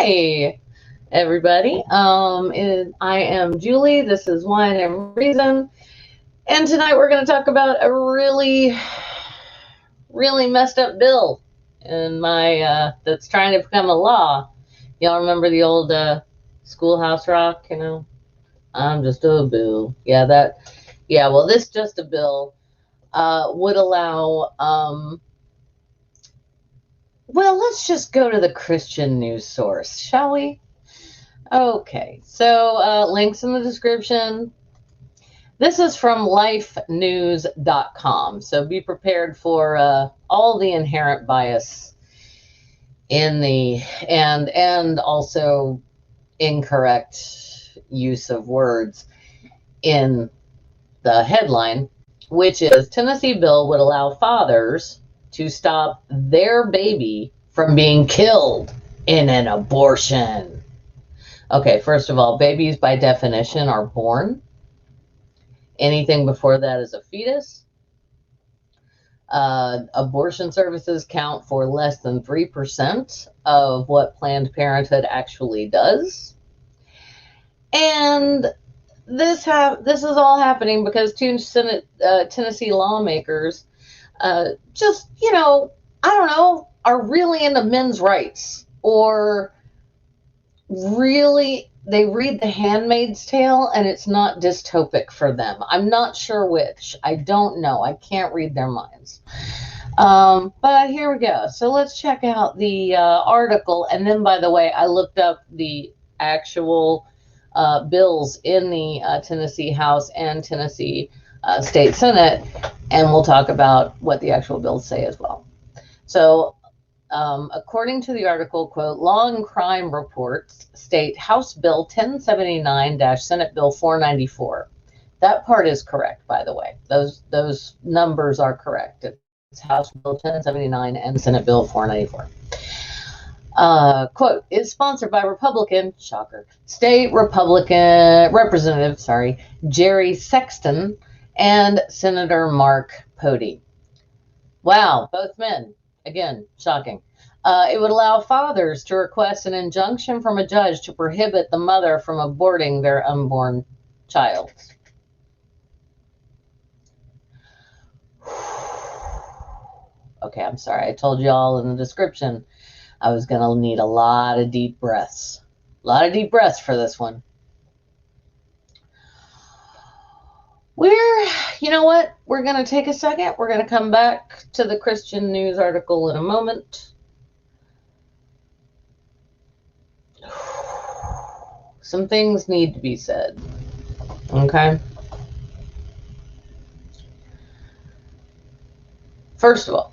Hi, everybody. I am Julie. This is Wine and Reason. And tonight we're going to talk about a really messed up bill in my that's trying to become a law. Y'all remember the old Schoolhouse Rock? I'm just a bill. Well, this just a bill would allow. Well, let's just go to the Christian news source, shall we? Okay, so links in the description. This is from lifenews.com, so be prepared for all the inherent bias in the and also incorrect use of words in the headline, which is Tennessee bill would allow fathers to stop their baby from being killed in an abortion. Okay, first of all, babies by definition are born. Anything before that is a fetus. Abortion services count for less than 3% of what Planned Parenthood actually does. And this is all happening because two Tennessee lawmakers just, I don't know, are really into men's rights, or really they read The Handmaid's Tale and it's not dystopic for them. I'm not sure which. I don't know. I can't read their minds. But here we go. So let's check out the article. And then, by the way, I looked up the actual bills in the Tennessee House and Tennessee State Senate, and we'll talk about what the actual bills say as well. So according to the article, quote, law and crime reports state House Bill 1079-Senate Bill 494. That part is correct, by the way. Those numbers are correct. It's House Bill 1079 and Senate Bill 494. Quote, is sponsored by Republican, shocker, State Republican Representative, Jerry Sexton and Senator Mark Pody. Wow, both men. Again, shocking. It would allow fathers to request an injunction from a judge to prohibit the mother from aborting their unborn child. Okay, I'm sorry. I told you all in the description I was going to need a lot of deep breaths. A lot of deep breaths for this one. You know what? We're going to take a second. We're going to come back to the Christian news article in a moment. Some things need to be said. Okay? First of all,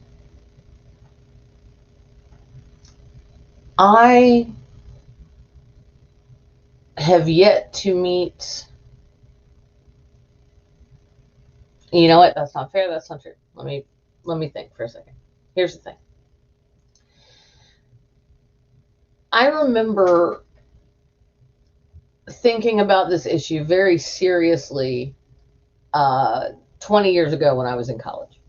I have yet to meet. You know what? That's not fair. That's not true. Let me think for a second. Here's the thing. I remember thinking about this issue very seriously 20 years ago when I was in college.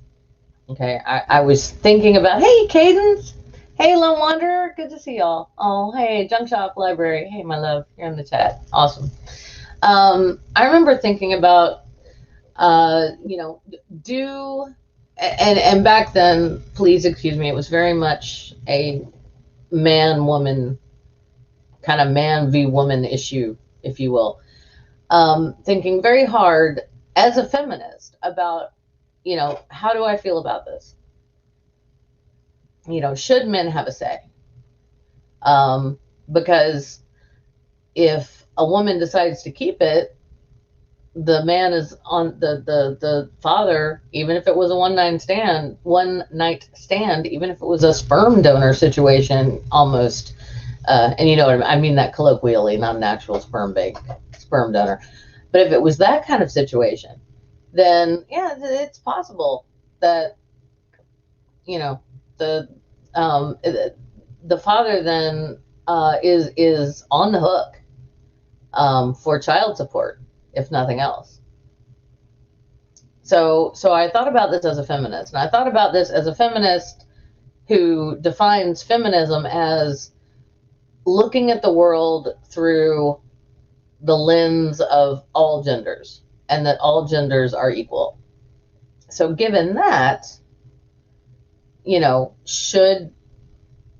Okay, I was thinking about, hey, Cadence. Hey, Lone Wanderer. Good to see y'all. Oh, hey, Junk Shop Library. Hey, my love. You're in the chat. Awesome. I remember thinking about, and back then, please excuse me, it was very much a man-woman, kind of man v. woman issue, if you will. Thinking very hard as a feminist about, how do I feel about this? Should men have a say? Because if a woman decides to keep it, the man is on the father, even if it was a one night stand, even if it was a sperm donor situation, almost, and you know what I mean that colloquially, not an actual sperm donor. But if it was that kind of situation, then yeah, it's possible that the father then is on the hook for child support, if nothing else. So I thought about this as a feminist, and I thought about this as a feminist who defines feminism as looking at the world through the lens of all genders and that all genders are equal. So given that, you know, should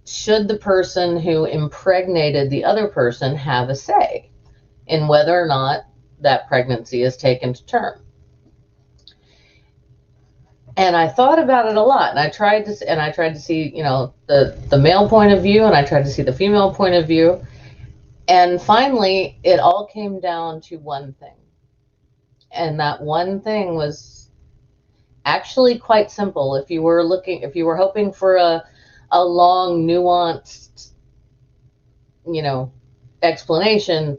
the person who impregnated the other person have a say in whether or not that pregnancy is taken to term? And I thought about it a lot, and I tried to see, you know, the male point of view, and I tried to see the female point of view, and finally it all came down to one thing. And that one thing was actually quite simple. If you were hoping for a long, nuanced, you know, explanation,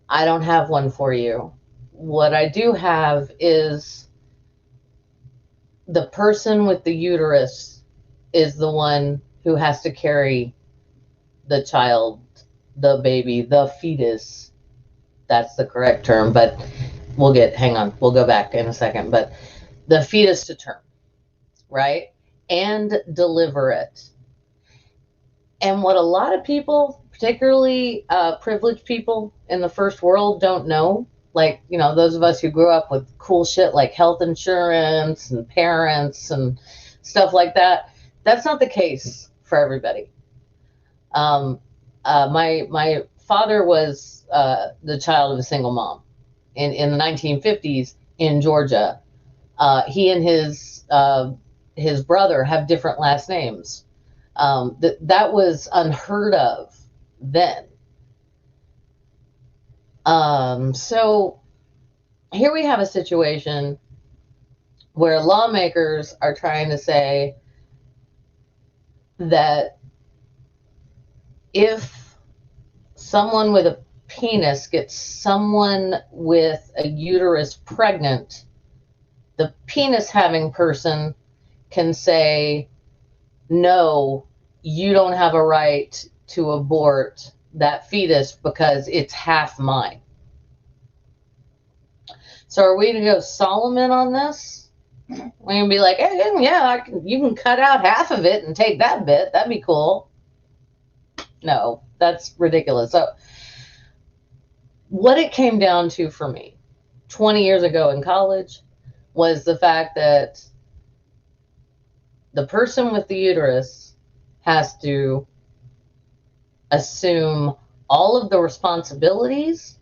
I don't have one for you. What I do have is the person with the uterus is the one who has to carry the child, the baby, the fetus. That's the correct term, but hang on, we'll go back in a second. But the fetus to term, right? And deliver it. And what a lot of people, particularly privileged people in the first world, don't know, like, you know, those of us who grew up with cool shit like health insurance and parents and stuff like that, that's not the case for everybody. My father was the child of a single mom in the 1950s in Georgia. He and his brother have different last names. That was unheard of then. So here we have a situation where lawmakers are trying to say that if someone with a penis gets someone with a uterus pregnant, the penis having person can say, no, you don't have a right to abort that fetus because it's half mine. So are we going to go Solomon on this? We're going to be like, hey, yeah, you can cut out half of it and take that bit. That'd be cool. No, that's ridiculous. So what it came down to for me 20 years ago in college was the fact that the person with the uterus has to assume all of the responsibilities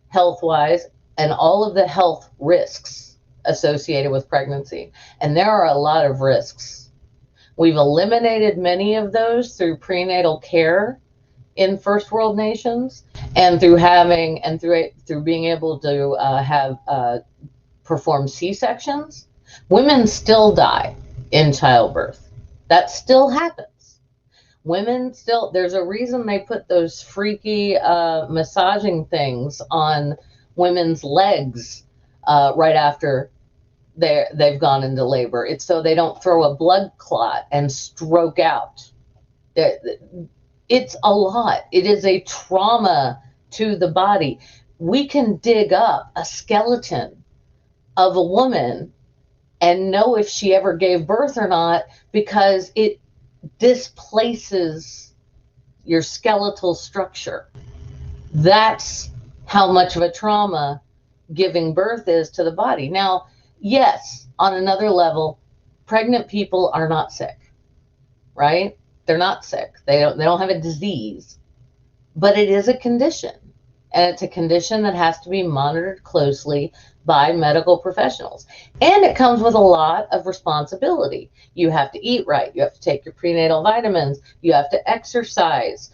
health-wise and all of the health risks associated with pregnancy. And there are a lot of risks. We've eliminated many of those through prenatal care in first world nations and through being able to perform C-sections. Women still die in childbirth. That still happens. Women still, there's a reason they put those freaky massaging things on women's legs right after they've gone into labor. It's so they don't throw a blood clot and stroke out. It's a lot. It is a trauma to the body. We can dig up a skeleton of a woman and know if she ever gave birth or not because it displaces your skeletal structure. That's how much of a trauma giving birth is to the body. Now, yes, on another level, pregnant people are not sick, right? They're not sick. They don't have a disease, but it is a condition, and it's a condition that has to be monitored closely by medical professionals. And it comes with a lot of responsibility. You have to eat right. You have to take your prenatal vitamins. You have to exercise.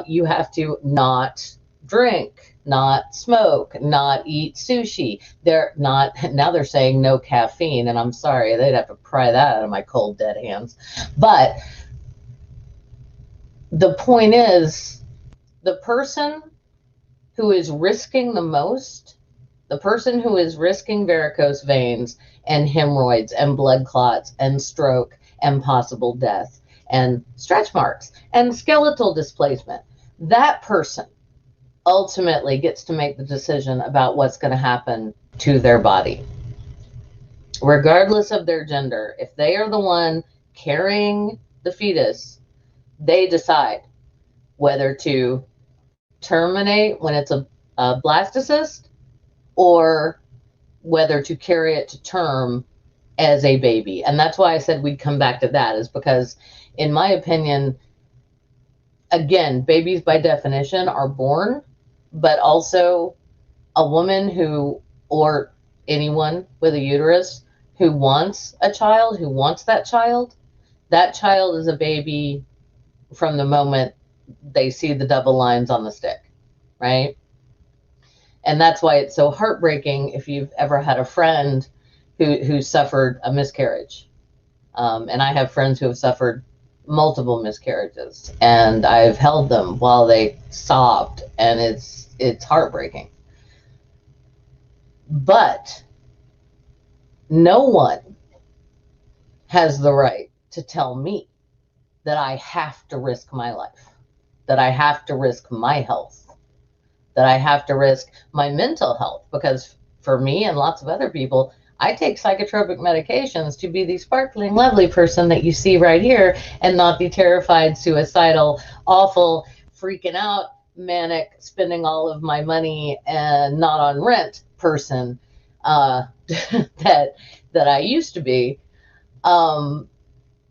You have to not drink, not smoke, not eat sushi. Now they're saying no caffeine, and I'm sorry, they'd have to pry that out of my cold, dead hands. But the point is, the person who is risking the most, the person who is risking varicose veins and hemorrhoids and blood clots and stroke and possible death and stretch marks and skeletal displacement, that person ultimately gets to make the decision about what's going to happen to their body. Regardless of their gender, if they are the one carrying the fetus, they decide whether to terminate when it's a blastocyst or whether to carry it to term as a baby. And that's why I said we'd come back to that, is because, in my opinion, again, babies by definition are born, but also a woman who, or anyone with a uterus who wants a child, who wants that child is a baby from the moment they see the double lines on the stick, right? And that's why it's so heartbreaking if you've ever had a friend who suffered a miscarriage. And I have friends who have suffered multiple miscarriages, and I've held them while they sobbed, and it's heartbreaking. But no one has the right to tell me that I have to risk my life, that I have to risk my health, that I have to risk my mental health. Because for me and lots of other people, I take psychotropic medications to be the sparkling, lovely person that you see right here, and not the terrified, suicidal, awful, freaking out, manic, spending all of my money and not on rent person that I used to be.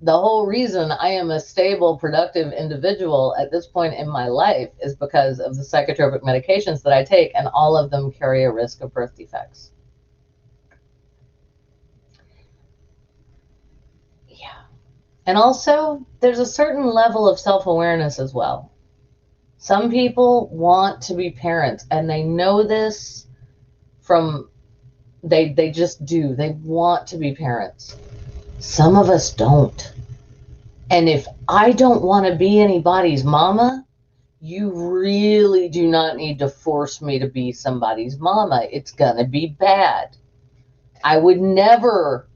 The whole reason I am a stable, productive individual at this point in my life is because of the psychotropic medications that I take, and all of them carry a risk of birth defects. Yeah. And also, there's a certain level of self-awareness as well. Some people want to be parents, and they know this from, they just do. They want to be parents. Some of us don't. And if I don't want to be anybody's mama, you really do not need to force me to be somebody's mama. It's going to be bad. I would never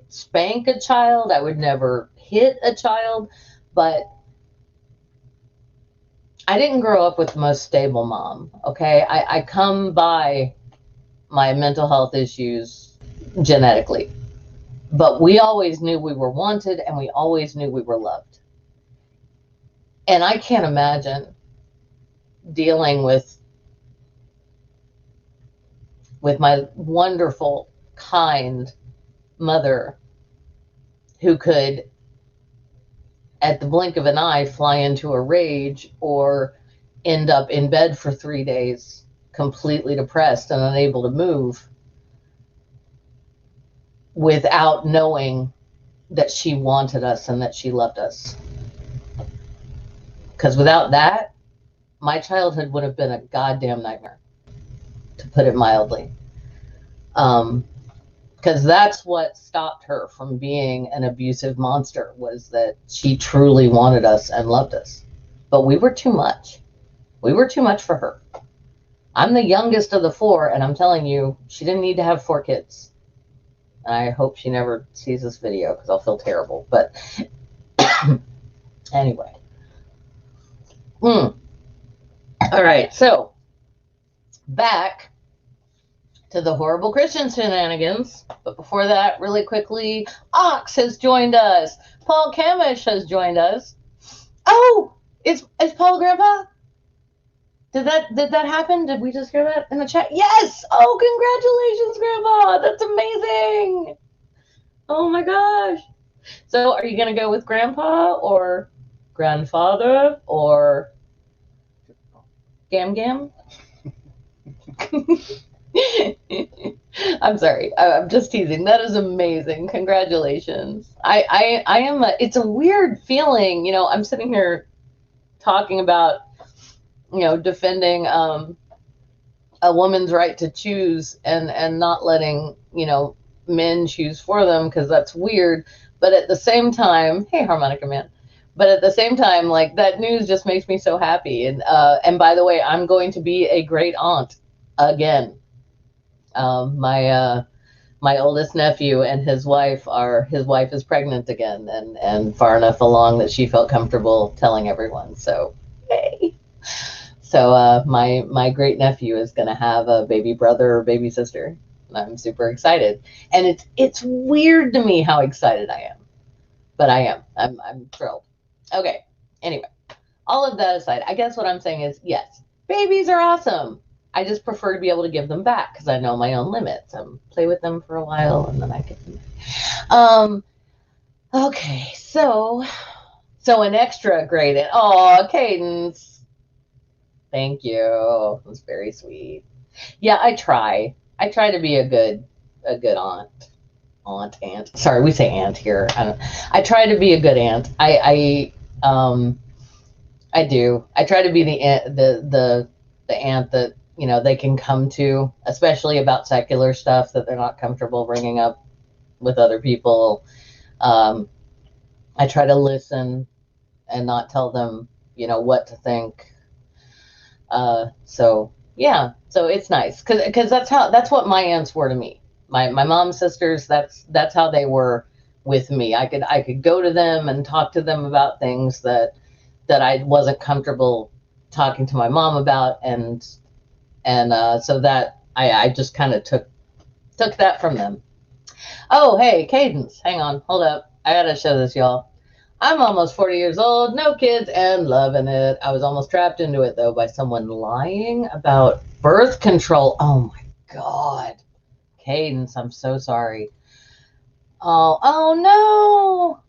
spank a child. I would never hit a child. But I didn't grow up with the most stable mom, okay? I come by my mental health issues genetically. But we always knew we were wanted, and we always knew we were loved. And I can't imagine dealing with my wonderful, kind mother who could, at the blink of an eye, fly into a rage or end up in bed for 3 days, completely depressed and unable to move, without knowing that she wanted us and that she loved us. Because without that, my childhood would have been a goddamn nightmare, to put it mildly. Because that's what stopped her from being an abusive monster, was that she truly wanted us and loved us. But we were too much. We were too much for her. I'm the youngest of the 4, and I'm telling you, she didn't need to have 4 kids. And I hope she never sees this video, because I'll feel terrible. But anyway. All right, so back to the horrible Christian shenanigans. But before that, really quickly, Ox has joined us. Paul Camish has joined us. Oh, is Paul Grandpa? Did that happen? Did we just hear that in the chat? Yes! Oh, congratulations, Grandpa! That's amazing! Oh my gosh. So are you going to go with Grandpa or Grandfather or Gam Gam? I'm sorry. I'm just teasing. That is amazing. Congratulations. I am it's a weird feeling. I'm sitting here talking about, defending a woman's right to choose and not letting, men choose for them, because that's weird. But at the same time, hey, Harmonica Man. But at the same time, like, that news just makes me so happy. And by the way, I'm going to be a great aunt again. My oldest nephew and his wife is pregnant again, and far enough along that she felt comfortable telling everyone. So, hey. So my great nephew is going to have a baby brother or baby sister. I'm super excited, and it's weird to me how excited I am, but I am. I'm thrilled. Okay. Anyway, all of that aside, I guess what I'm saying is, yes, babies are awesome. I just prefer to be able to give them back because I know my own limits. Play with them for a while and then I give them back. Okay, so an extra graded. Oh, Cadence. Thank you. That's very sweet. Yeah, I try. I try to be a good aunt. Aunt. Sorry, we say aunt here. I try to be a good aunt. I do. I try to be the aunt that, you know, they can come to, especially about secular stuff that they're not comfortable bringing up with other people. I try to listen and not tell them, you know, what to think. So yeah, so it's nice because that's what my aunts were to me. My mom's sisters, that's how they were with me. I could go to them and talk to them about things that I wasn't comfortable talking to my mom about, and so that I just kind of took that from them. Oh, hey, Cadence, hang on, hold up. I gotta show this, y'all. I'm almost 40 years old, no kids, and loving it. I was almost trapped into it, though, by someone lying about birth control. Oh, my God. Cadence, I'm so sorry. Oh, no.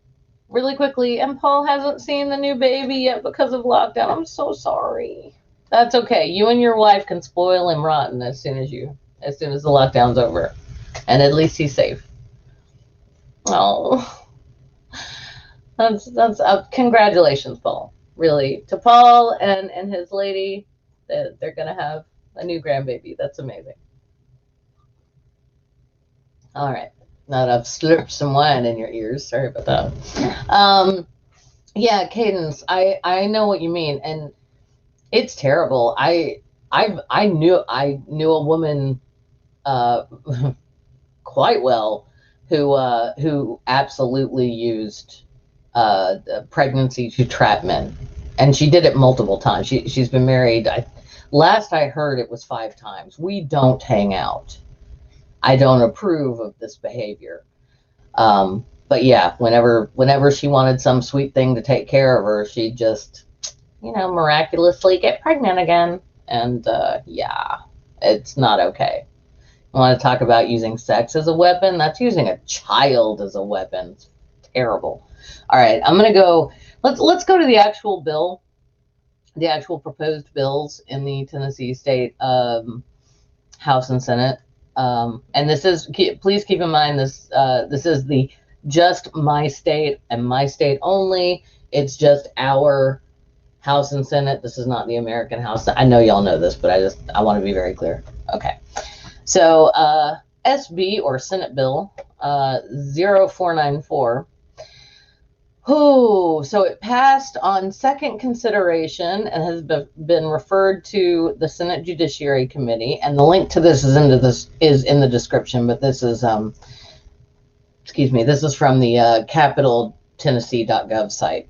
Really quickly, and Paul hasn't seen the new baby yet because of lockdown. I'm so sorry. That's okay. You and your wife can spoil him rotten as soon as the lockdown's over. And at least he's safe. Oh. That's congratulations, Paul. Really, to Paul and his lady, that they're gonna have a new grandbaby. That's amazing. All right, now I've slurped some wine in your ears. Sorry about that. Yeah, Cadence, I know what you mean, and it's terrible. I knew a woman quite well who absolutely used pregnancy to trap men, and she did it multiple times. She's been married. Last I heard, it was 5 times. We don't hang out. I don't approve of this behavior. But yeah, whenever she wanted some sweet thing to take care of her, she'd just, you know, miraculously get pregnant again. And yeah, it's not okay. You want to talk about using sex as a weapon? That's using a child as a weapon. It's terrible. All right, I'm going to go. Let's go to the actual bill, the actual proposed bills in the Tennessee State House and Senate. And this is, please keep in mind, this is the just my state and my state only. It's just our House and Senate. This is not the American House. I know y'all know this, but I want to be very clear. Okay. So SB, or Senate Bill 0494. So it passed on second consideration and has been referred to the Senate Judiciary Committee, and the link to this is in the description. But this is this is from the CapitolTennessee.gov site.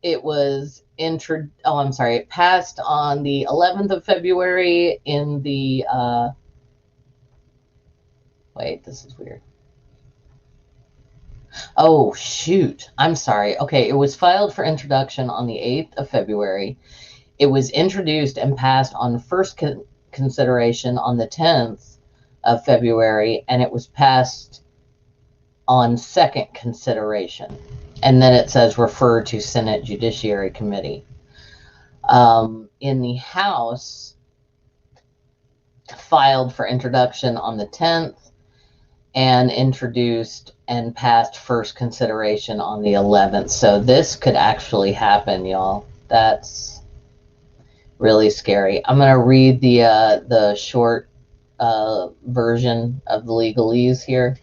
It was it passed on the 11th of February in the wait, this is weird. Oh, shoot. I'm sorry. Okay, it was filed for introduction on the 8th of February. It was introduced and passed on first consideration on the 10th of February, and it was passed on second consideration. And then it says refer to Senate Judiciary Committee. In the House, filed for introduction on the 10th, and introduced and passed first consideration on the 11th. So this could actually happen, y'all. That's really scary. I'm going to read the short version of the legalese here.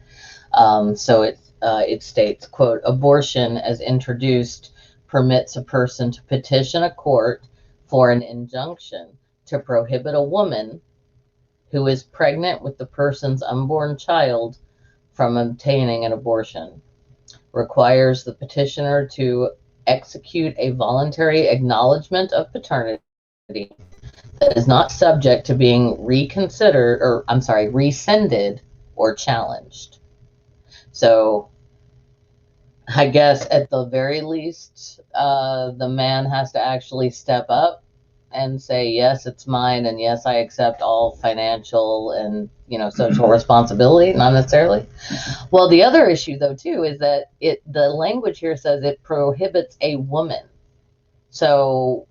So it states, quote, abortion as introduced permits a person to petition a court for an injunction to prohibit a woman who is pregnant with the person's unborn child from obtaining an abortion, requires the petitioner to execute a voluntary acknowledgement of paternity that is not subject to being rescinded or challenged. So I guess at the very least, the man has to actually step up and say, yes, it's mine, and yes, I accept all financial and, social responsibility, not necessarily. Well, the other issue, though, too, is that the language here says it prohibits a woman. So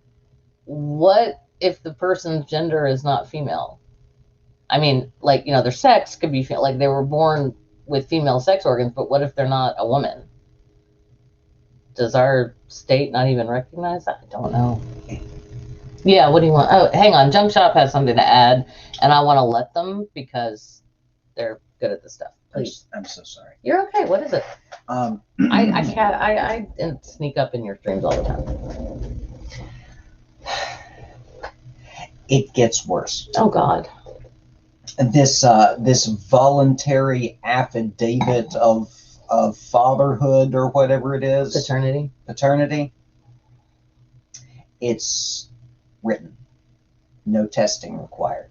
what if the person's gender is not female? I mean, like, their sex could be, like, they were born with female sex organs, but what if they're not a woman? Does our state not even recognize that? I don't know. Yeah, what do you want? Oh, hang on. Junk Shop has something to add, and I want to let them because they're good at this stuff. Please. I'm so sorry. You're okay. What is it? I didn't sneak up in your streams all the time. It gets worse. Oh, God. This voluntary affidavit of fatherhood or whatever it is. Paternity. It's written. No testing required.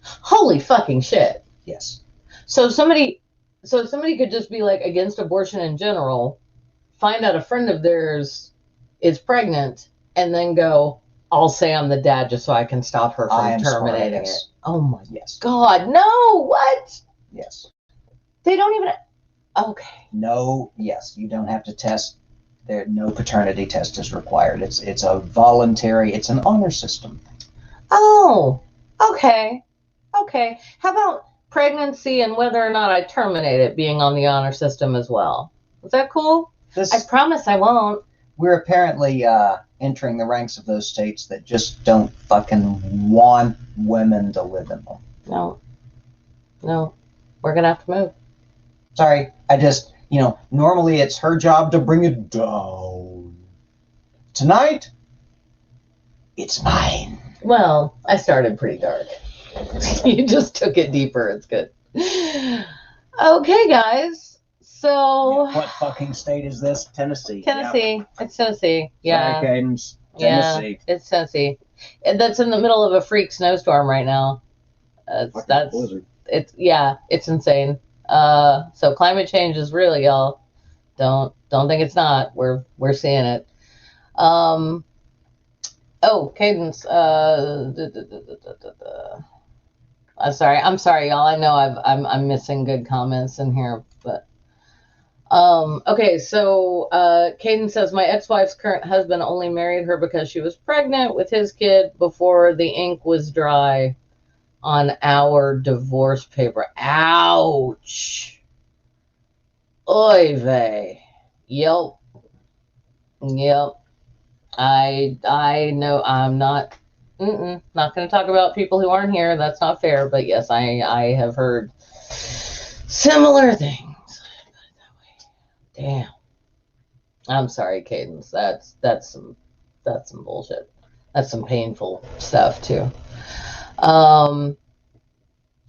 Holy fucking shit. Yes. So somebody could just be like against abortion in general, find out a friend of theirs is pregnant, and then go, I'll say I'm the dad just so I can stop her from terminating it. Oh my God. No, what? Yes. They don't even. Okay. No, yes. You don't have to test. No paternity test is required. It's a voluntary, it's an honor system. Oh, okay. Okay. How about pregnancy and whether or not I terminate it being on the honor system as well? Is that cool? I promise I won't. We're apparently entering the ranks of those states that just don't fucking want women to live in them. No. We're going to have to move. Sorry, I just, normally it's her job to bring it down. Tonight, it's mine. Well, I started pretty dark. You just took it deeper. It's good. Okay, guys. So. Yeah, what fucking state is this? Tennessee. Tennessee. Yeah. It's Tennessee. Yeah. Sorry, Cadence. Tennessee. Yeah, it's Tennessee. That's in the middle of a freak snowstorm right now. That's blizzard. It's insane. So climate change is real, y'all. Don't think it's not. We're seeing it. Oh, Cadence. I'm sorry, y'all. I know I'm missing good comments in here, but okay. So Cadence says my ex-wife's current husband only married her because she was pregnant with his kid before the ink was dry on our divorce paper. Ouch. Oy vey. Yep. I know I'm not going to talk about people who aren't here. That's not fair. But yes, I have heard similar things. Damn. I'm sorry, Cadence. That's some bullshit. That's some painful stuff too.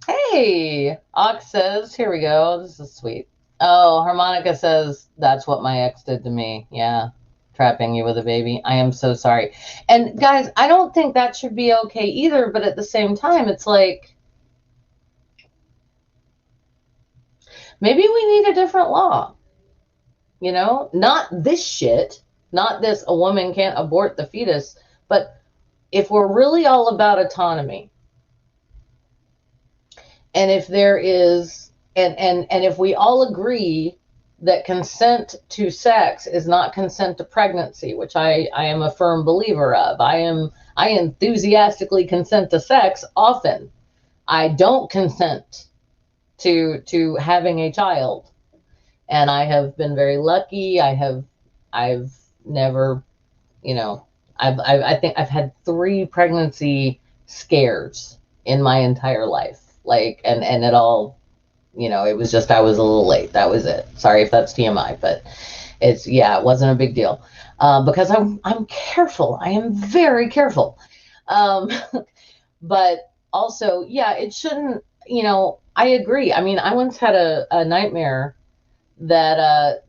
Hey, Ox says, here we go. This is sweet. Oh, Harmonica says, that's what my ex did to me. Yeah. Trapping you with a baby. I am so sorry. And guys, I don't think that should be okay either. But at the same time, it's like, maybe we need a different law. Not this shit, not this, a woman can't abort the fetus. But if we're really all about autonomy, and if there is, and if we all agree that consent to sex is not consent to pregnancy, which I am a firm believer of. I enthusiastically consent to sex often. I don't consent to having a child. And I have been very lucky. I've never, I think I've had 3 pregnancy scares in my entire life. Like, and it all, it was just, I was a little late. That was it. Sorry if that's TMI, but it wasn't a big deal. Because I'm careful. I am very careful. But also, it shouldn't, I agree. I mean, I once had a nightmare that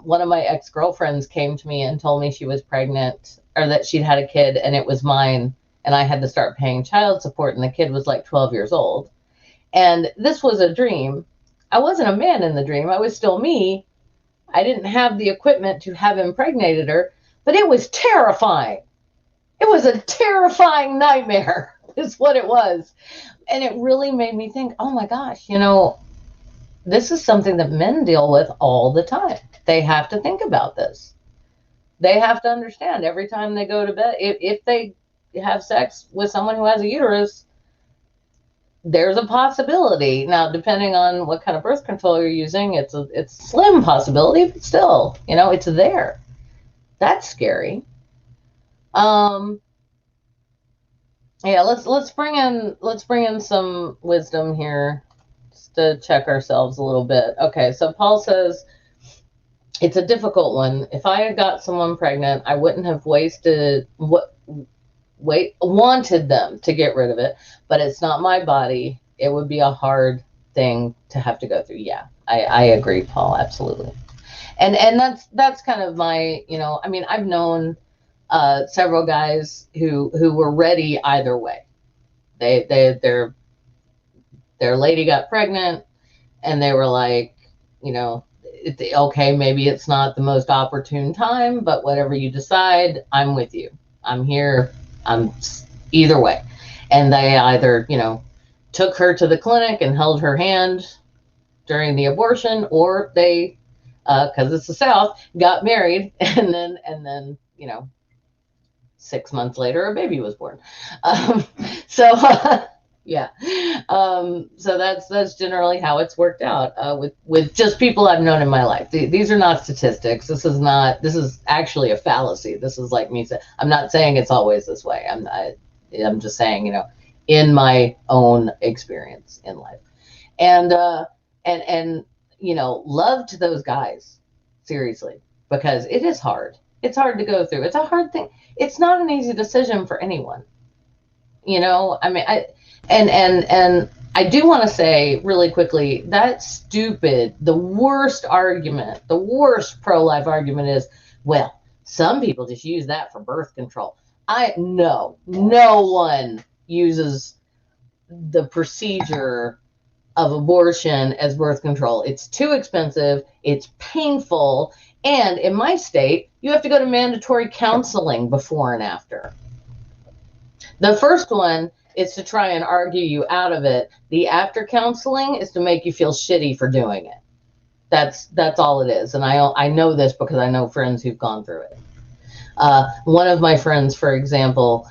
one of my ex-girlfriends came to me and told me she was pregnant, or that she'd had a kid and it was mine, and I had to start paying child support, and the kid was like 12 years old. And this was a dream. I wasn't a man in the dream. I was still me. I didn't have the equipment to have impregnated her, but it was terrifying. It was a terrifying nightmare, is what it was. And it really made me think, oh my gosh, this is something that men deal with all the time. They have to think about this. They have to understand every time they go to bed, if they have sex with someone who has a uterus, there's a possibility. Now, depending on what kind of birth control you're using, it's a slim possibility, but still, it's there. That's scary. Yeah, let's bring in some wisdom here just to check ourselves a little bit. Okay, so Paul says it's a difficult one. If I had got someone pregnant, I wouldn't have wanted them to get rid of it, but it's not my body. It would be a hard thing to have to go through. Yeah, I agree, Paul, absolutely. And that's kind of my, I've known several guys who were ready either way. Their lady got pregnant, and they were like, okay, maybe it's not the most opportune time, but whatever you decide, I'm with you. I'm here. I'm either way. And they either, took her to the clinic and held her hand during the abortion, or they, because it's the South, got married, and then 6 months later, a baby was born. Yeah. So that's generally how it's worked out with just people I've known in my life. These are not statistics. This is actually a fallacy. This is like me saying, I'm not saying it's always this way. I'm just saying, in my own experience in life. And love to those guys, seriously, because it is hard. It's hard to go through. It's a hard thing. It's not an easy decision for anyone. And I do want to say really quickly, that's stupid. The worst argument, the worst pro-life argument is, well, some people just use that for birth control. No one uses the procedure of abortion as birth control. It's too expensive. It's painful. And in my state, you have to go to mandatory counseling before and after. The first one is to try and argue you out of it. The after counseling is to make you feel shitty for doing it. That's all it is. And I know this because I know friends who've gone through it. One of my friends, for example,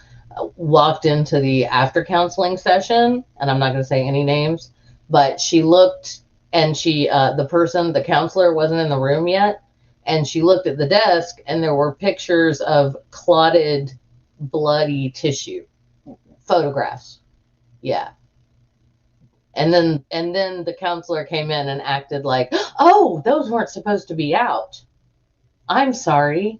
walked into the after counseling session, and I'm not going to say any names, but she looked, and the counselor wasn't in the room yet, and she looked at the desk, and there were pictures of clotted, bloody tissue. Photographs. Yeah. And then the counselor came in and acted like, oh, those weren't supposed to be out. I'm sorry.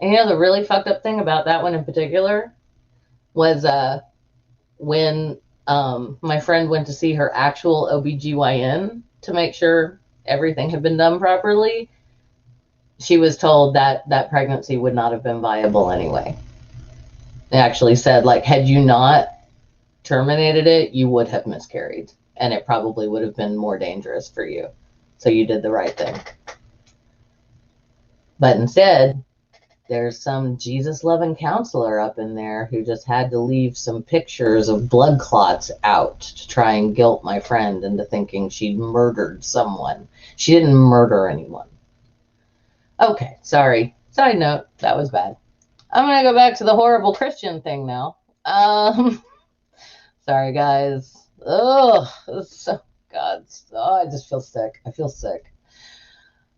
And the really fucked up thing about that one in particular was when my friend went to see her actual OBGYN to make sure everything had been done properly, she was told that pregnancy would not have been viable anyway. They actually said, like, had you not terminated it, you would have miscarried, and it probably would have been more dangerous for you. So you did the right thing. But instead, there's some Jesus-loving counselor up in there who just had to leave some pictures of blood clots out to try and guilt my friend into thinking she'd murdered someone. She didn't murder anyone. Okay, sorry. Side note, that was bad. I'm going to go back to the horrible Christian thing now. Sorry, guys. Oh, God. Oh, I just feel sick. I feel sick.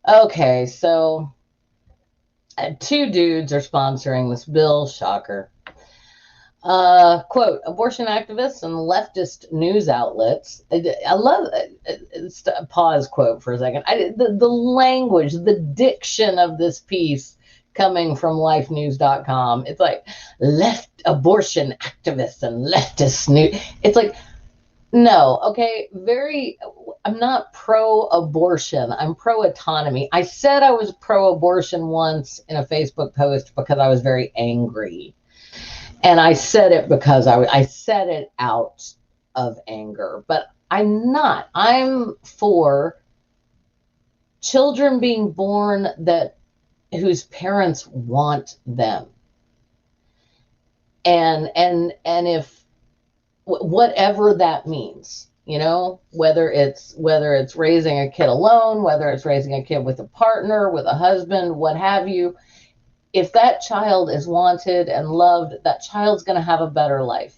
Okay, so 2 dudes are sponsoring this bill. Shocker. Quote, abortion activists and leftist news outlets. I love it. Pause quote for a second. The language, the diction of this piece coming from lifenews.com. It's like left abortion activists and leftist news. It's like, no, okay, I'm not pro-abortion. I'm pro-autonomy. I said I was pro-abortion once in a Facebook post because I was very angry. And I said it because I said it out of anger. But I'm not. I'm for children being born whose parents want them. And if whatever that means, whether it's raising a kid alone, whether it's raising a kid with a partner, with a husband, what have you, if that child is wanted and loved, that child's going to have a better life.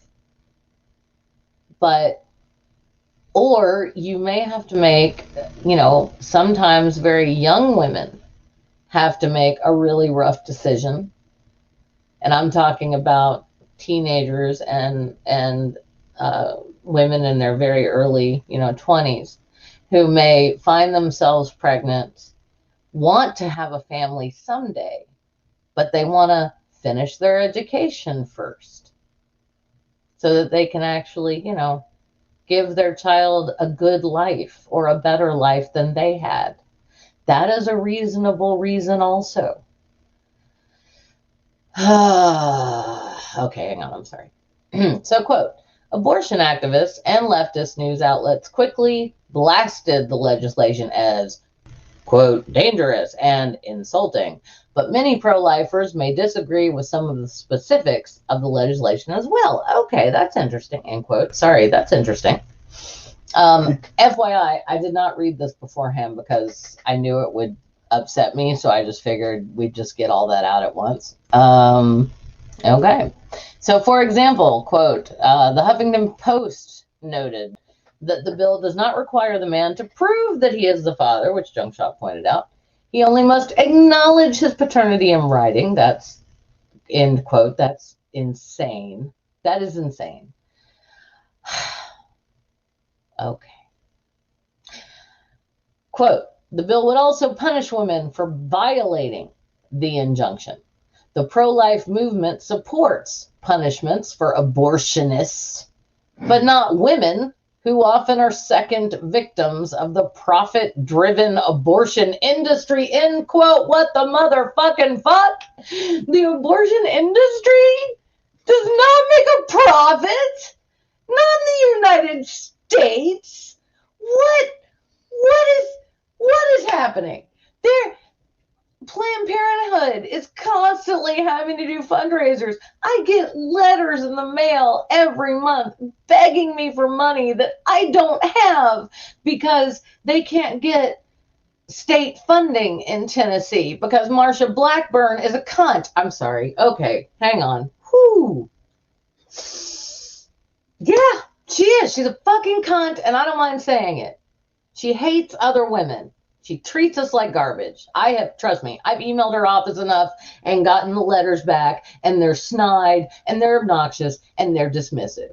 Or you may have to make, sometimes very young women have to make a really rough decision. And I'm talking about teenagers and women in their very early, 20s, who may find themselves pregnant, want to have a family someday, but they want to finish their education first so that they can actually, give their child a good life or a better life than they had. That is a reasonable reason also. Okay, hang on, I'm sorry. So, quote, abortion activists and leftist news outlets quickly blasted the legislation as, quote, dangerous and insulting. But many pro-lifers may disagree with some of the specifics of the legislation as well. Okay, that's interesting, end quote. Sorry, that's interesting. FYI, I did not read this beforehand because I knew it would upset me, so I just figured we'd just get all that out at once. Okay. So, for example, quote, the Huffington Post noted that the bill does not require the man to prove that he is the father, which Junkshot pointed out. He only must acknowledge his paternity in writing. That's, end quote. That's insane. That is insane. Okay. Quote, the bill would also punish women for violating the injunction. The pro-life movement supports punishments for abortionists, but not women, who often are second victims of the profit-driven abortion industry, end quote. What the motherfucking fuck? The abortion industry does not make a profit. Not in the United States. What is happening? Planned Parenthood is constantly having to do fundraisers. I get letters in the mail every month begging me for money that I don't have because they can't get state funding in Tennessee because Marsha Blackburn is a cunt. I'm sorry. Okay, hang on. Whew. Yeah, she is. She's a fucking cunt, and I don't mind saying it. She hates other women. She treats us like garbage. Trust me, I've emailed her office enough and gotten the letters back, and they're snide, and they're obnoxious, and they're dismissive.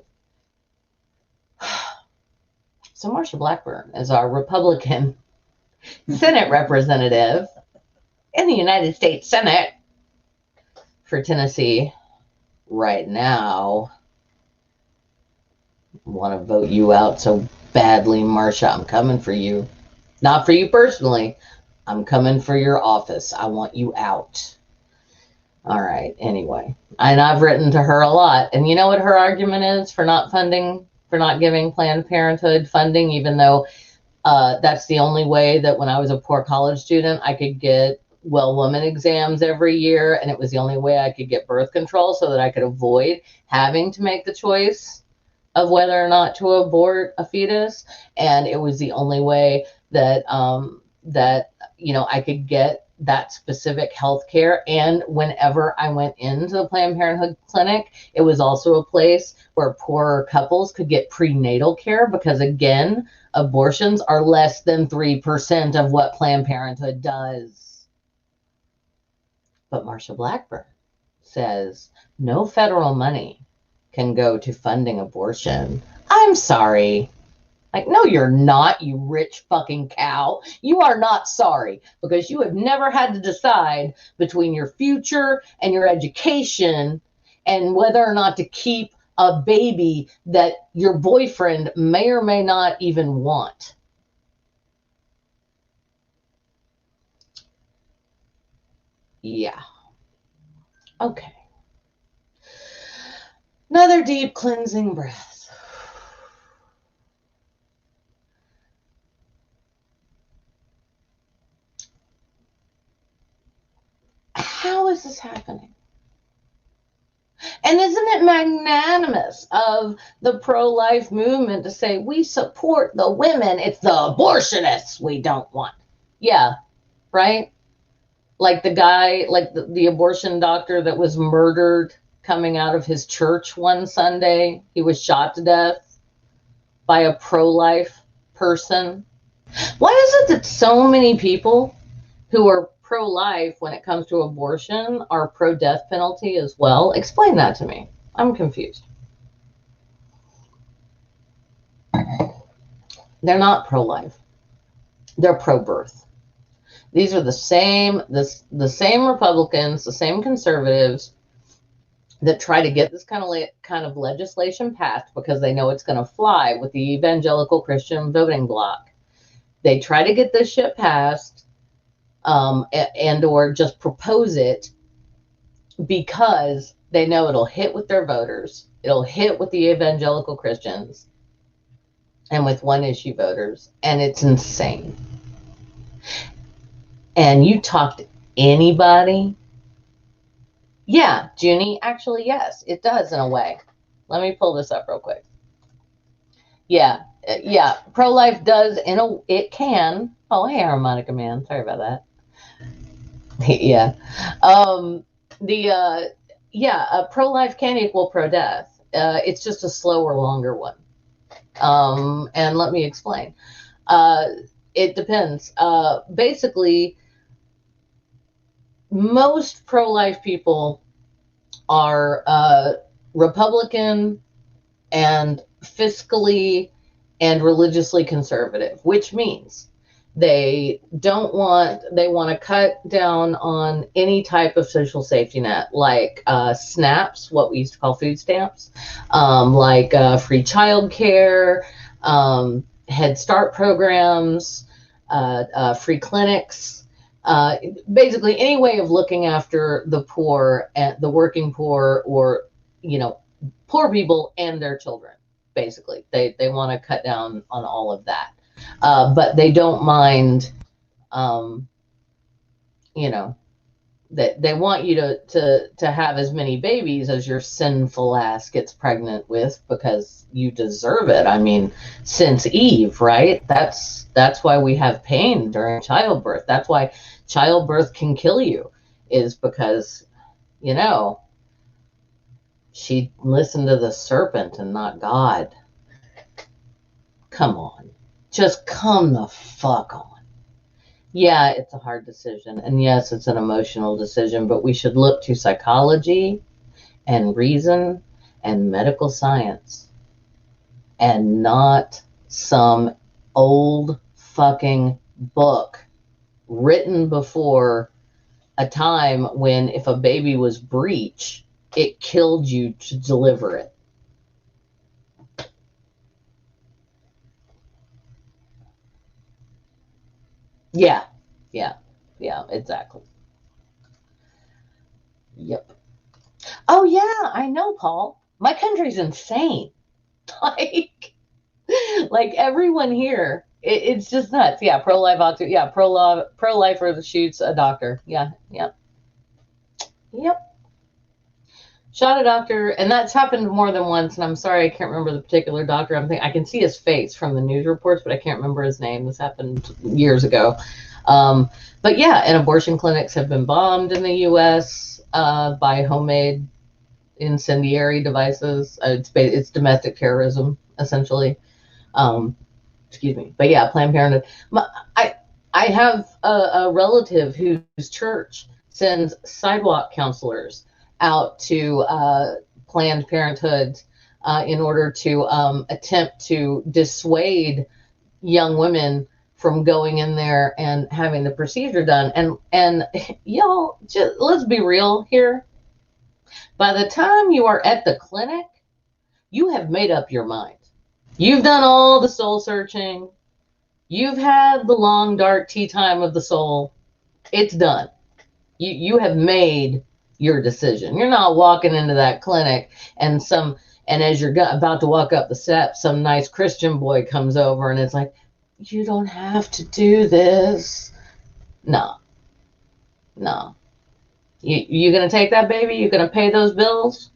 So Marsha Blackburn is our Republican Senate representative in the United States Senate for Tennessee right now. Want to vote you out so badly, Marsha. I'm coming for you. Not for you personally. I'm coming for your office. I want you out. All right. Anyway, and I've written to her a lot. And you know what her argument is for not giving Planned Parenthood funding, even though that's the only way that when I was a poor college student, I could get woman exams every year. And it was the only way I could get birth control so that I could avoid having to make the choice of whether or not to abort a fetus. And it was the only way that I could get that specific health care. And whenever I went into the Planned Parenthood clinic, it was also a place where poorer couples could get prenatal care because, again, abortions are less than 3% of what Planned Parenthood does. But Marsha Blackburn says no federal money can go to funding abortion. I'm sorry. Like, no, you're not, you rich fucking cow. You are not sorry because you have never had to decide between your future and your education and whether or not to keep a baby that your boyfriend may or may not even want. Yeah. Okay. Another deep cleansing breath. How is this happening? And isn't it magnanimous of the pro-life movement to say, we support the women, it's the abortionists we don't want? Yeah, right? Like the guy, like the abortion doctor that was murdered coming out of his church one Sunday. He was shot to death by a pro-life person. Why is it that so many people who are pro-life when it comes to abortion are pro-death penalty as well? Explain that to me. I'm confused. They're not pro-life. They're pro-birth. These are the same Republicans, the same conservatives that try to get this kind of legislation passed because they know it's going to fly with the evangelical Christian voting bloc. They try to get this shit passed, and or just propose it because they know it'll hit with their voters. It'll hit with the evangelical Christians and with one issue voters. And it's insane. And you talk to anybody. Yeah, Junie, actually, yes, it does in a way. Let me pull this up real quick. Yeah, pro-life does it can. Oh, hey, Harmonica Man. Sorry about that. Yeah. Pro-life can equal pro-death. It's just a slower, longer one. And let me explain. It depends. Basically, most pro-life people are Republican and fiscally and religiously conservative, which means they want to cut down on any type of social safety net, like SNAPs, what we used to call food stamps, like free childcare, Head Start programs, free clinics, basically any way of looking after the poor, and the working poor, or poor people and their children. Basically, they want to cut down on all of that. But they don't mind, that they want you to have as many babies as your sinful ass gets pregnant with, because you deserve it. I mean, since Eve, right? That's why we have pain during childbirth. That's why childbirth can kill you, is because, she listened to the serpent and not God. Come on. Just come the fuck on. Yeah, it's a hard decision. And yes, it's an emotional decision, but we should look to psychology and reason and medical science, and not some old fucking book written before a time when if a baby was breech, it killed you to deliver it. Yeah, exactly. Yep. Oh yeah, I know, Paul. My country's insane. Like everyone here, it's just nuts. Yeah, pro-life doctor. Yeah, pro-lifer shoots a doctor. Yeah. Yep. Shot a doctor, and that's happened more than once. And I'm sorry, I can't remember the particular doctor. I can see his face from the news reports, but I can't remember his name. This happened years ago. But yeah, and abortion clinics have been bombed in the U.S. By homemade incendiary devices. It's domestic terrorism, essentially. Excuse me. But yeah, Planned Parenthood. I have a relative whose church sends sidewalk counselors out to Planned Parenthood in order to attempt to dissuade young women from going in there and having the procedure done. And y'all, let's be real here. By the time you are at the clinic, you have made up your mind. You've done all the soul searching. You've had the long, dark tea time of the soul. It's done. You have made your decision. You're not walking into that clinic and as you're about to walk up the steps, some nice Christian boy comes over and it's like, you don't have to do this. No. You going to take that baby? You going to pay those bills?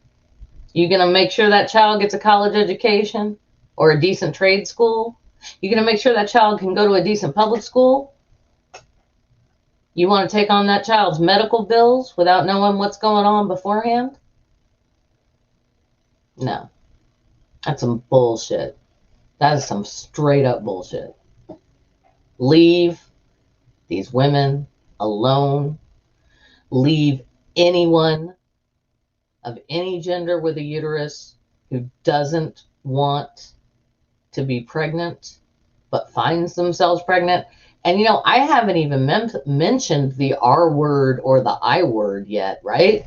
You going to make sure that child gets a college education or a decent trade school? You going to make sure that child can go to a decent public school? You want to take on that child's medical bills without knowing what's going on beforehand? No. That's some bullshit. That is some straight up bullshit. Leave these women alone. Leave anyone of any gender with a uterus who doesn't want to be pregnant but finds themselves pregnant. And, you know, I haven't even mentioned the R word or the I word yet, right?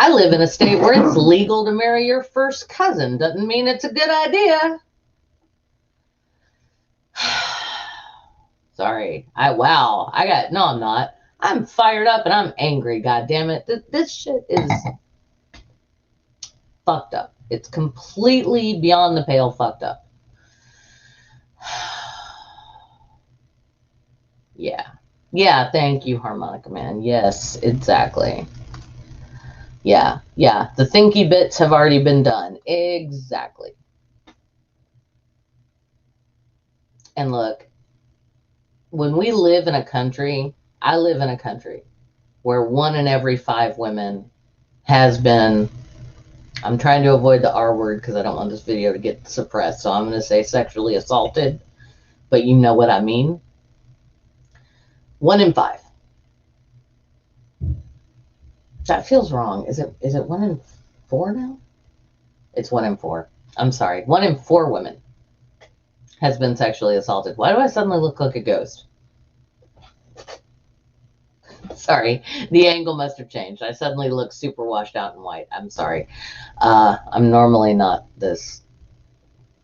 I live in a state where it's legal to marry your first cousin. Doesn't mean it's a good idea. Sorry. No, I'm not. I'm fired up and I'm angry, goddammit. This shit is fucked up. It's completely beyond the pale fucked up. Yeah, thank you, Harmonica Man. Yes, exactly. Yeah, the thinky bits have already been done. Exactly. And look, when we live in a country, I live in a country where 1 in every 5 women has been, I'm trying to avoid the R word because I don't want this video to get suppressed, so I'm going to say sexually assaulted, but you know what I mean. 1 in 5. That feels wrong. Is it 1 in 4 now? It's 1 in 4. I'm sorry. 1 in 4 women has been sexually assaulted. Why do I suddenly look like a ghost? Sorry, the angle must have changed. I suddenly look super washed out and white. I'm sorry. I'm normally not this.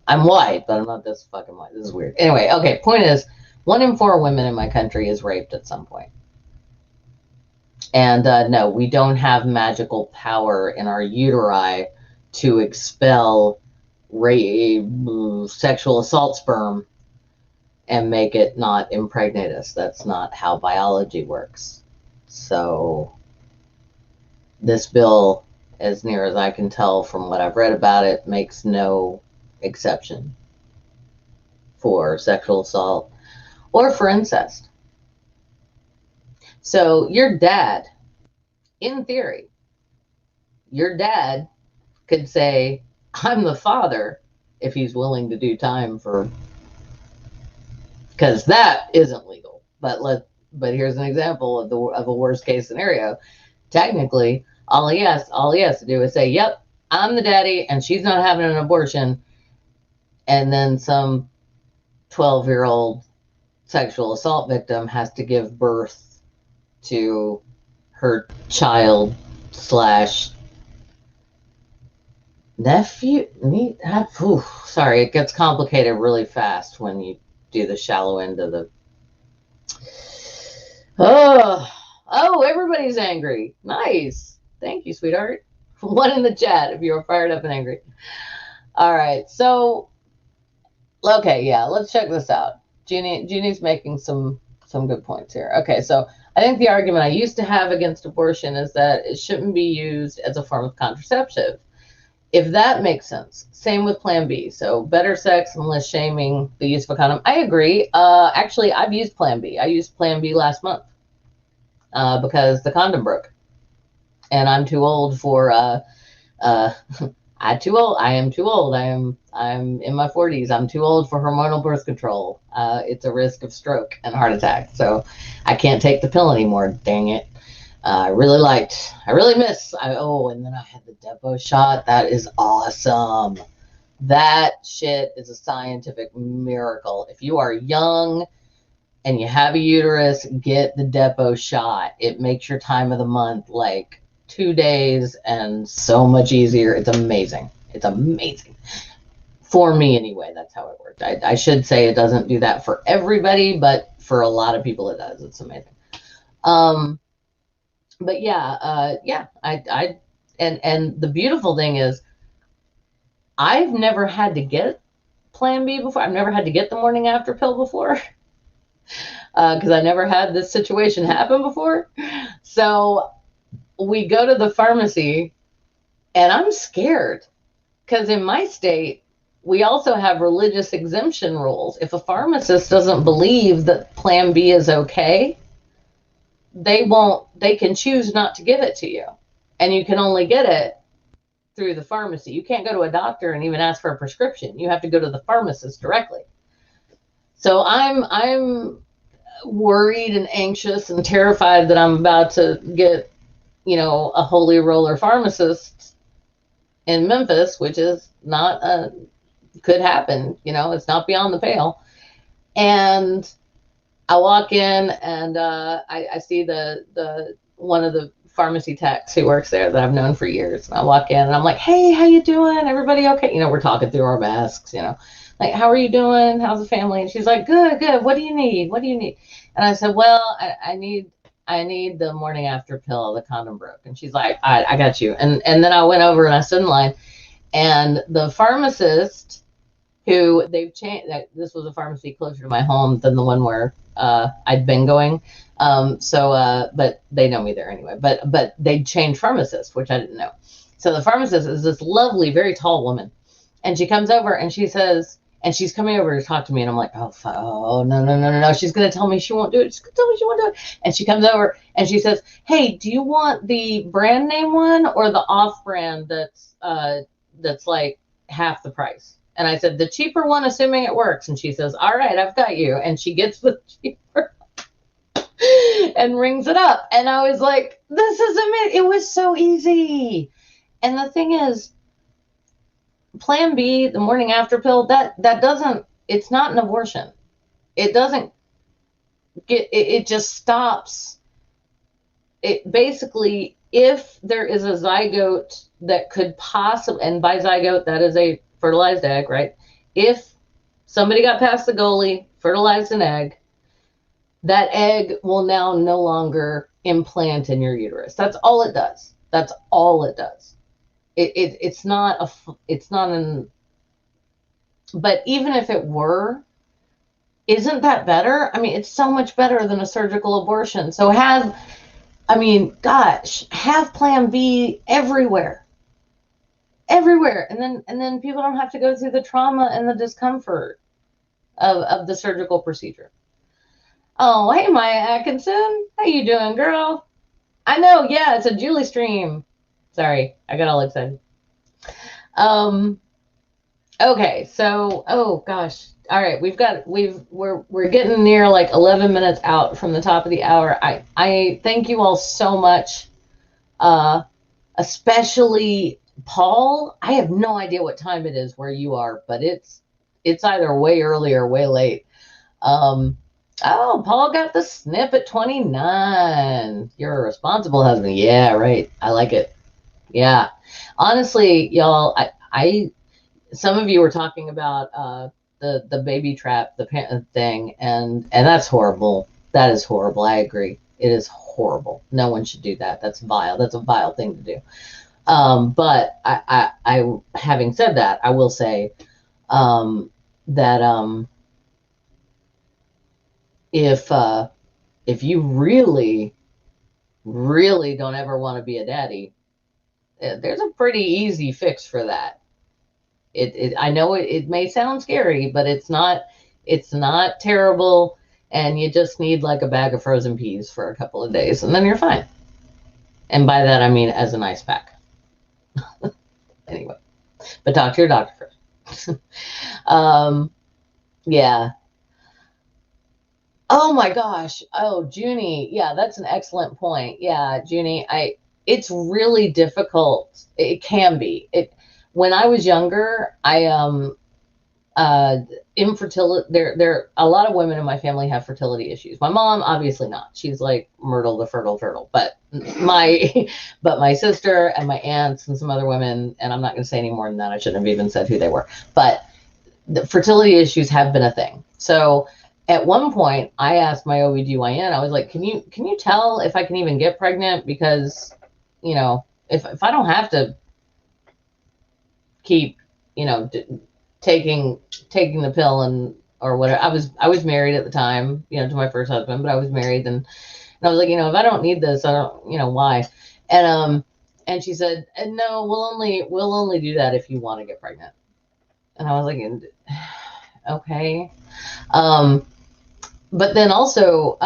I'm white, but I'm not this fucking white. This is weird. Anyway, okay, point is, 1 in 4 women in my country is raped at some point. And no, we don't have magical power in our uteri to expel sexual assault sperm and make it not impregnate us. That's not how biology works. So this bill, as near as I can tell from what I've read about it, makes no exception for sexual assault or for incest. So your dad, in theory, your dad could say, I'm the father, if he's willing to do time for, because that isn't legal. But here's an example of a worst case scenario. Technically, all he has to do is say, yep, I'm the daddy and she's not having an abortion. And then some 12-year-old sexual assault victim has to give birth to her child / nephew. Sorry, it gets complicated really fast when you do the shallow end of the. Oh, everybody's angry. Nice. Thank you, sweetheart. 1 in the chat if you're fired up and angry. All right, so okay, yeah, let's check this out. Jeannie's making some good points here. Okay, so I think the argument I used to have against abortion is that it shouldn't be used as a form of contraceptive. If that makes sense. Same with Plan B. So better sex and less shaming the use of a condom. I agree. Actually, I've used Plan B. I used Plan B last month because the condom broke. And I'm too old for I'm too old. I am too old. I'm in my 40s. I'm too old for hormonal birth control. It's a risk of stroke and heart attack. So I can't take the pill anymore. Dang it. I really miss. And then I had the Depo shot. That is awesome. That shit is a scientific miracle. If you are young and you have a uterus, get the Depo shot. It makes your time of the month like 2 days and so much easier. It's amazing. It's amazing. For me anyway, that's how it worked. I should say it doesn't do that for everybody, but for a lot of people it does. It's amazing. But yeah, and the beautiful thing is I've never had to get Plan B before. I've never had to get the morning after pill before. because I never had this situation happen before. So we go to the pharmacy, and I'm scared because in my state, we also have religious exemption rules. If a pharmacist doesn't believe that Plan B is okay, they can choose not to give it to you. And you can only get it through the pharmacy. You can't go to a doctor and even ask for a prescription. You have to go to the pharmacist directly. So I'm worried and anxious and terrified that I'm about to get, a holy roller pharmacist in Memphis, which is not could happen, it's not beyond the pale. And I walk in and I see the one of the pharmacy techs who works there that I've known for years. And I walk in and I'm like, hey, how you doing? Everybody okay? We're talking through our masks, like, how are you doing? How's the family? And she's like, good, good. What do you need? What do you need? And I said, well, I need the morning after pill. The condom broke. And she's like, all right, I got you. And then I went over and I stood in line, and the pharmacist, who they've changed, this was a pharmacy closer to my home than the one where I'd been going. But they know me there anyway. But they changed pharmacists, which I didn't know. So the pharmacist is this lovely, very tall woman, and she comes over and she says, and she's coming over to talk to me, and I'm like, oh no, she's gonna tell me she won't do it. She's gonna tell me she won't do it. And she comes over and she says, hey, do you want the brand name one or the off brand that's like half the price? And I said, the cheaper one, assuming it works. And she says, all right, I've got you. And she gets the cheaper and rings it up. And I was like, this is amazing. It was so easy. And the thing is, Plan B, the morning after pill, that doesn't, it's not an abortion. It doesn't get, it just stops. It basically, if there is a zygote that could possibly, and by zygote, that is a fertilized egg, right? If somebody got past the goalie, fertilized an egg, that egg will now no longer implant in your uterus. That's all it does. That's it's not but even if it were, isn't that better? I mean, it's so much better than a surgical abortion. So have Plan B everywhere. And then people don't have to go through the trauma and the discomfort of the surgical procedure. Oh, hey, Maya Atkinson. How you doing, girl? I know, yeah, it's a Julie stream. Sorry, I got all excited. Okay, so, oh gosh. All right, we're getting near like 11 minutes out from the top of the hour. I thank you all so much. Especially Paul. I have no idea what time it is where you are, but it's either way early or way late. Oh, Paul got the snip at 29. You're a responsible husband. Yeah, right. I like it. Yeah. Honestly, y'all, I some of you were talking about the baby trap, the thing, and that's horrible. That is horrible. I agree. It is horrible. No one should do that. That's vile. That's a vile thing to do. But I having said that, I will say that if you really, really don't ever want to be a daddy, there's a pretty easy fix for that. I know it may sound scary, but it's not terrible, and you just need like a bag of frozen peas for a couple of days, and then you're fine. And by that I mean as an ice pack. Anyway, but talk to your doctor first. Yeah. Oh my gosh. Oh, Junie. Yeah, that's an excellent point. Yeah, Junie, it's really difficult. It can be. When I was younger, infertility, there a lot of women in my family have fertility issues. My mom, obviously not. She's like Myrtle the fertile turtle. But my sister and my aunts and some other women, and I'm not going to say any more than that. I shouldn't have even said who they were. But the fertility issues have been a thing. So at one point, I asked my OBGYN, I was like, can you tell if I can even get pregnant? Because, if I don't have to keep, taking the pill or whatever. I was married at the time, you know, to my first husband, but I was married, and I was like, you know, if I don't need this, I don't, you know, why? And she said, no, we'll only do that if you want to get pregnant. And I was like, okay. But then also,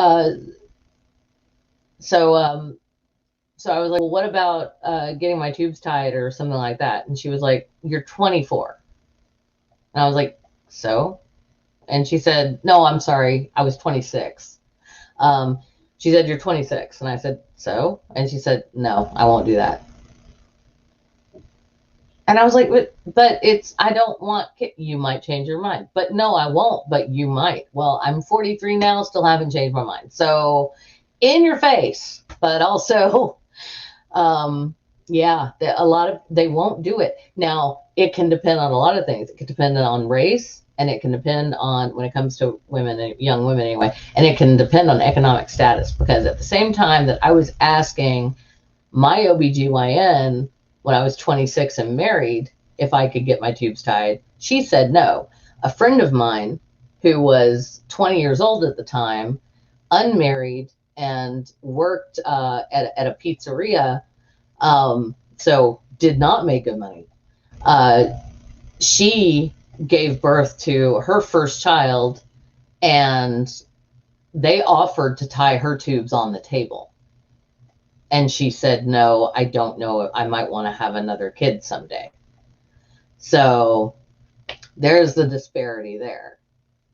so I was like, well, what about getting my tubes tied or something like that? And she was like, you're 24. And I was like, so? And she said, no, I'm sorry, I was 26. She said, you're 26. And I said, so? And she said, no, I won't do that. And I was like, but it's, I don't want, you might change your mind. But no, I won't, but you might. Well, I'm 43 now, still haven't changed my mind. So in your face, but also, yeah, they won't do it. Now, it can depend on a lot of things. It can depend on race, and it can depend on, when it comes to women, young women anyway, and it can depend on economic status, because at the same time that I was asking my OBGYN when I was 26 and married if I could get my tubes tied, she said no. A friend of mine who was 20 years old at the time, unmarried, and worked at a pizzeria, so did not make good money. She gave birth to her first child, and they offered to tie her tubes on the table. And she said, no, I don't know. I might want to have another kid someday. So there's the disparity there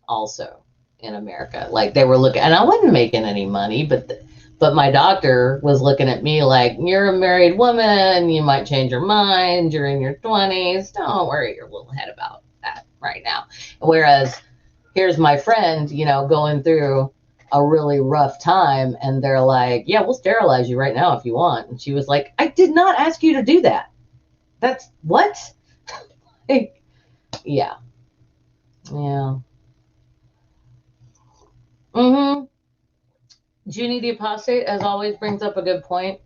also in America. Like, they were looking, and I wasn't making any money, but my doctor was looking at me like, you're a married woman, you might change your mind, you're in your 20s, don't worry your little head about that right now. Whereas here's my friend, you know, going through a really rough time, and they're like, yeah, we'll sterilize you right now if you want. And she was like, I did not ask you to do that. That's what? Like, yeah. Yeah. Junie the Apostate, as always, brings up a good point.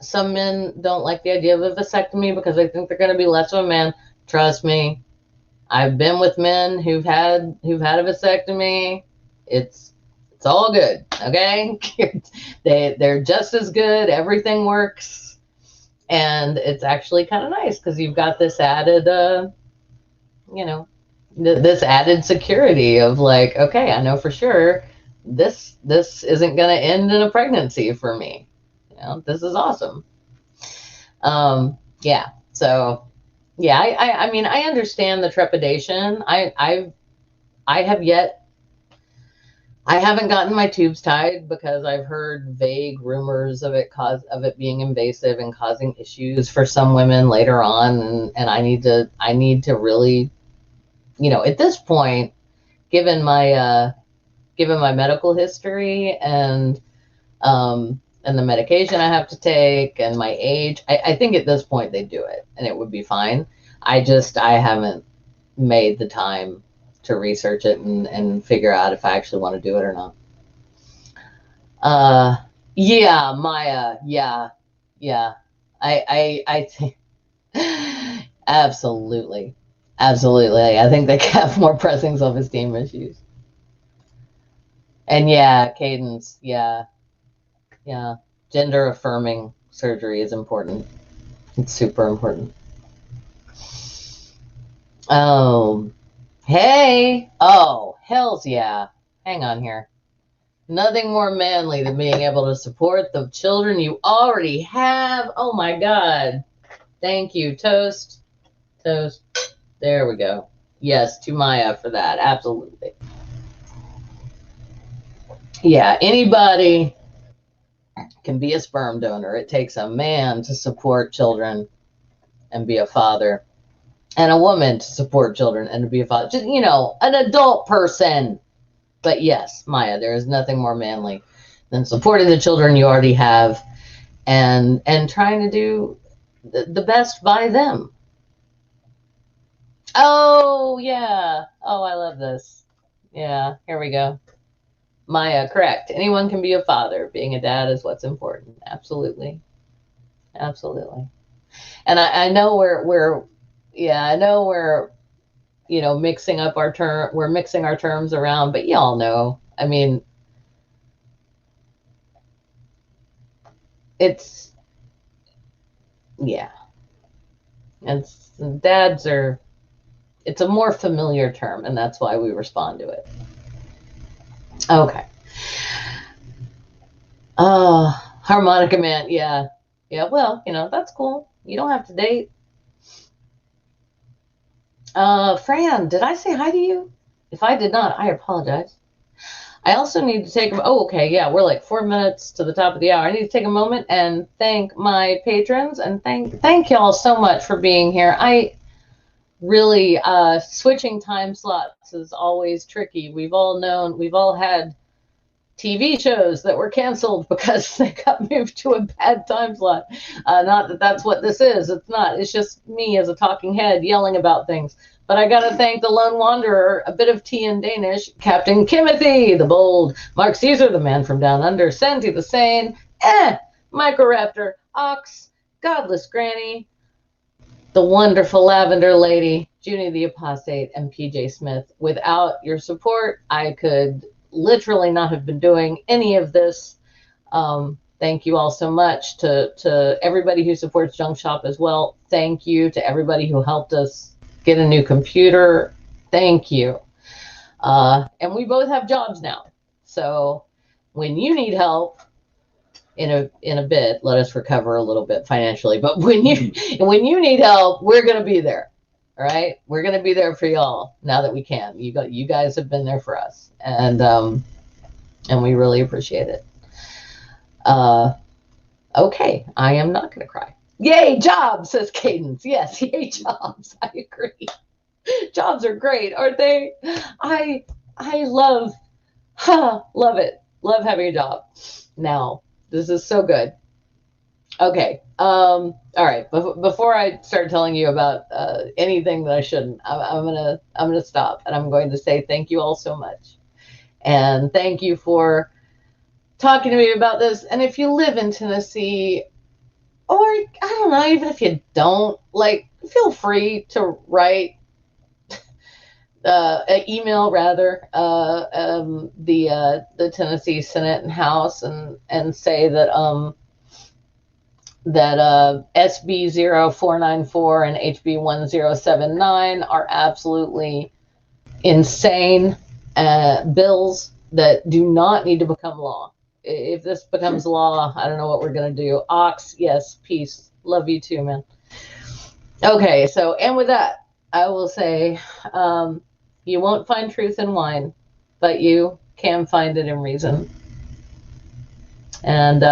Some men don't like the idea of a vasectomy because they think they're going to be less of a man. Trust me, I've been with men who've had a vasectomy. It's all good, okay? They're just as good. Everything works, and it's actually kind of nice because you've got this added, you know, this added security of like, okay, I know for sure this isn't going to end in a pregnancy for me. You know, this is awesome. Yeah. So, yeah, I mean, I understand the trepidation. I haven't gotten my tubes tied because I've heard vague rumors of it being invasive and causing issues for some women later on, and I need to really, you know, at this point, given my medical history and the medication I have to take and my age, I think at this point they do it and it would be fine. I haven't made the time to research it and figure out if I actually want to do it or not. Yeah, Maya, yeah. I think absolutely. I think they have more pressing self-esteem issues. And yeah, Cadence, yeah. Gender affirming surgery is important. It's super important. Oh, hey. Oh, hells yeah. Hang on here. Nothing more manly than being able to support the children you already have. Oh my God. Thank you. Toast. There we go. Yes, to Maya for that. Absolutely. Yeah, anybody can be a sperm donor. It takes a man to support children and be a father, and a woman to support children and to be a father. Just, you know, an adult person. But yes, Maya, there is nothing more manly than supporting the children you already have and trying to do the best by them. Oh, yeah. Oh, I love this. Yeah, here we go. Maya, correct. Anyone can be a father. Being a dad is what's important. Absolutely. And I know we're mixing up our term. We're mixing our terms around, but y'all know. I mean, it's, yeah. It's dads are, it's a more familiar term, and that's why we respond to it. Okay. Harmonica man, yeah. Yeah, well, that's cool. You don't have to date. Fran, did I say hi to you? If I did not, I apologize. I also need to take, okay, yeah, we're like 4 minutes to the top of the hour. I need to take a moment and thank my patrons and thank y'all so much for being here. I really, switching time slots is always tricky. We've all had TV shows that were canceled because they got moved to a bad time slot. Not that that's what this is. It's not. It's just me as a talking head yelling about things. But I got to thank the Lone Wanderer, a bit of tea in Danish, Captain Kimothy, the Bold, Mark Caesar, the Man from Down Under, Senti the Sane, Microraptor, Ox, Godless Granny, the wonderful Lavender Lady, Junie the Apostate, and PJ Smith. Without your support, I could literally not have been doing any of this. Thank you all so much to everybody who supports Junk Shop as well. Thank you to everybody who helped us get a new computer. Thank you. And we both have jobs now. So when you need help in a bit, let us recover a little bit financially. But when you need help, we're going to be there. All right. We're going to be there for y'all now that we can. You guys have been there for us. And we really appreciate it. Okay. I am not going to cry. Yay, jobs, says Cadence. Yes, yay, jobs. I agree. Jobs are great, aren't they? I love it. Love having a job. Now, this is so good. Okay. All right. Before I start telling you about anything that I shouldn't, I'm gonna stop, and I'm going to say thank you all so much, and thank you for talking to me about this. And if you live in Tennessee, or I don't know, even if you don't, feel free to write an email rather the Tennessee Senate and House and say that SB 0494 and HB 1079 are absolutely insane bills that do not need to become law. If this becomes law, I don't know what we're going to do. Ox, yes, peace. Love you too, man. Okay, so, and with that, I will say, you won't find truth in wine, but you can find it in reason. And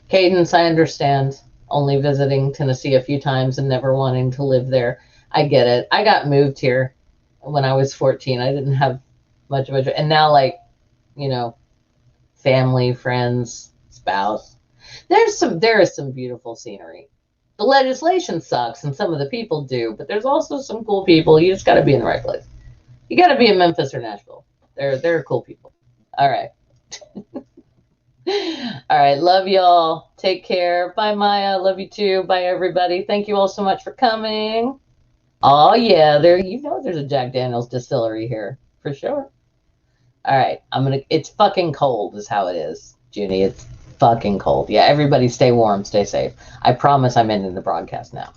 Cadence, I understand only visiting Tennessee a few times and never wanting to live there. I get it. I got moved here when I was 14. I didn't have much of a, and now family, friends, spouse. There is some beautiful scenery. The legislation sucks and some of the people do, but there's also some cool people. You just got to be in the right place. You got to be in Memphis or Nashville. They're cool people. All right. All right. Love y'all. Take care. Bye, Maya. Love you too. Bye, everybody. Thank you all so much for coming. Oh, yeah. There's a Jack Daniels distillery here for sure. All right. It's fucking cold is how it is, Junie. It's fucking cold. Yeah. Everybody stay warm. Stay safe. I promise I'm ending the broadcast now.